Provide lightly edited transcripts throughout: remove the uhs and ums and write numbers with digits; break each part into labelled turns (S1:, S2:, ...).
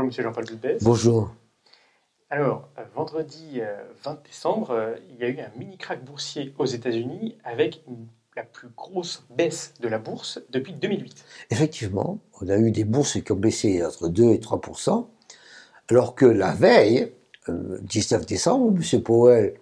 S1: Bonjour Monsieur Jean-Paul Boulbès.
S2: Bonjour.
S1: Alors, vendredi 20 décembre, il y a eu un mini crack boursier aux États-Unis avec la plus grosse baisse de la bourse depuis 2008.
S2: Effectivement, on a eu des bourses qui ont baissé entre 2 et 3%, alors que la veille, 19 décembre, M. Powell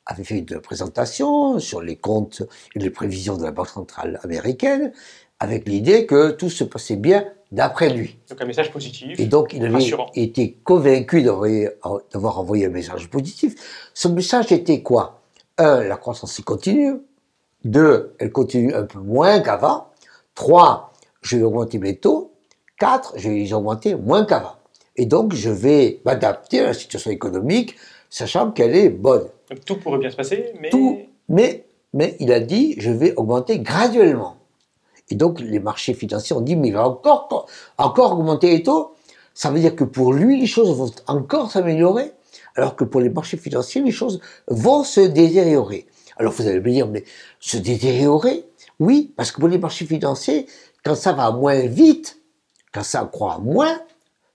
S2: avait fait une présentation sur les comptes et les prévisions de la Banque centrale américaine, avec l'idée que tout se passait bien d'après lui.
S1: Donc un message positif,
S2: Et donc il avait
S1: rassurant.
S2: été convaincu d'avoir envoyé un message positif. Ce message était quoi? 1, la croissance continue. 2, elle continue un peu moins qu'avant. 3, je vais augmenter mes taux. 4, je vais les augmenter moins qu'avant. Et donc je vais m'adapter à la situation économique, sachant qu'elle est bonne.
S1: Donc tout pourrait bien se passer, mais...
S2: Mais il a dit, je vais augmenter graduellement. Et donc, les marchés financiers ont dit, mais il va encore augmenter les taux. Ça veut dire que pour lui, les choses vont encore s'améliorer, alors que pour les marchés financiers, les choses vont se détériorer. Alors, vous allez me dire, mais se détériorer? Oui, parce que pour les marchés financiers, quand ça va moins vite, quand ça croît moins,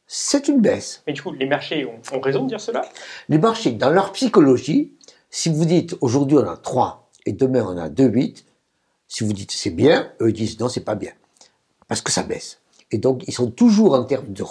S2: c'est une baisse.
S1: Mais du coup, les marchés ont raison de dire cela?
S2: Les marchés, dans leur psychologie, si vous dites, aujourd'hui on a 3 et demain on a 2,8, si vous dites c'est bien, eux disent non, c'est pas bien. Parce que ça baisse. Et donc, ils sont toujours en termes de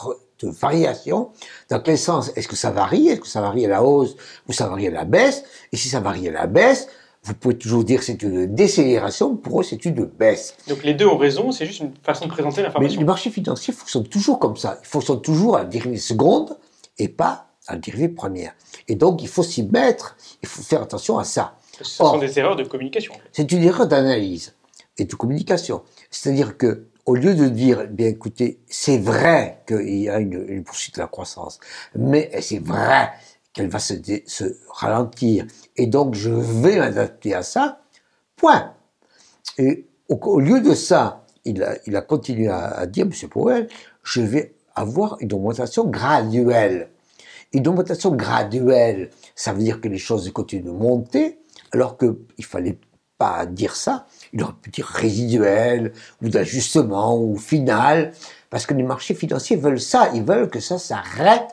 S2: variation. Dans quel sens est-ce que ça varie? Est-ce que ça varie à la hausse ou ça varie à la baisse? Et si ça varie à la baisse, vous pouvez toujours dire que c'est une décélération. Pour eux, c'est une baisse.
S1: Donc les deux ont raison, c'est juste une façon de présenter
S2: Mais
S1: l'information.
S2: les marchés financiers fonctionnent toujours comme ça. Ils fonctionnent toujours à la dérivée seconde et pas à la dérivée première. Et donc, il faut s'y mettre. Il faut faire attention à ça.
S1: Ce sont des erreurs de communication.
S2: C'est une erreur d'analyse et de communication. C'est-à-dire que, au lieu de dire, bien écoutez, c'est vrai qu'il y a une poursuite de la croissance, mais c'est vrai qu'elle va se ralentir, et donc je vais m'adapter à ça, point. Et au lieu de ça, il a continué à dire, M. Powell, je vais avoir une augmentation graduelle. Une augmentation graduelle, ça veut dire que les choses continuent de monter, alors qu'il fallait pas dire ça, il aurait pu dire résiduel, ou d'ajustement, ou final, parce que les marchés financiers veulent ça, ils veulent que ça s'arrête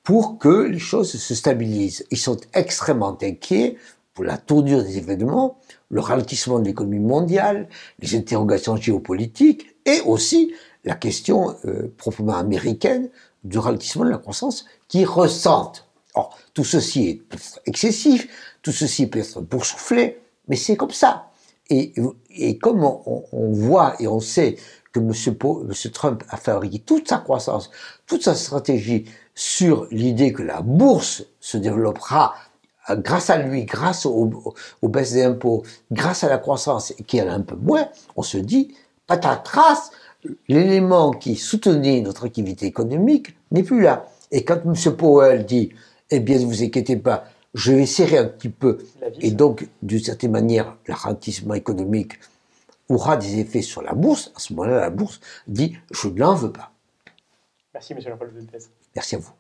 S2: pour que les choses se stabilisent. Ils sont extrêmement inquiets pour la tournure des événements, le ralentissement de l'économie mondiale, les interrogations géopolitiques, et aussi la question proprement américaine du ralentissement de la croissance qu'ils ressentent. Or, tout ceci est peut-être excessif, tout ceci peut être boursouflé, mais c'est comme ça. Et comme on voit et on sait que M. Trump a fabriqué toute sa croissance, toute sa stratégie sur l'idée que la bourse se développera grâce à lui, grâce aux baisses d'impôts, grâce à la croissance qui est un peu moins, on se dit, patatras, l'élément qui soutenait notre activité économique n'est plus là. Et quand M. Powell dit, eh bien, ne vous inquiétez pas, je vais serrer un petit peu, et donc, d'une certaine manière, le ralentissement économique aura des effets sur la bourse. À ce moment-là, la bourse dit, je ne l'en veux pas.
S1: Merci, M. Jean-Paul Boulbès.
S2: Merci à vous.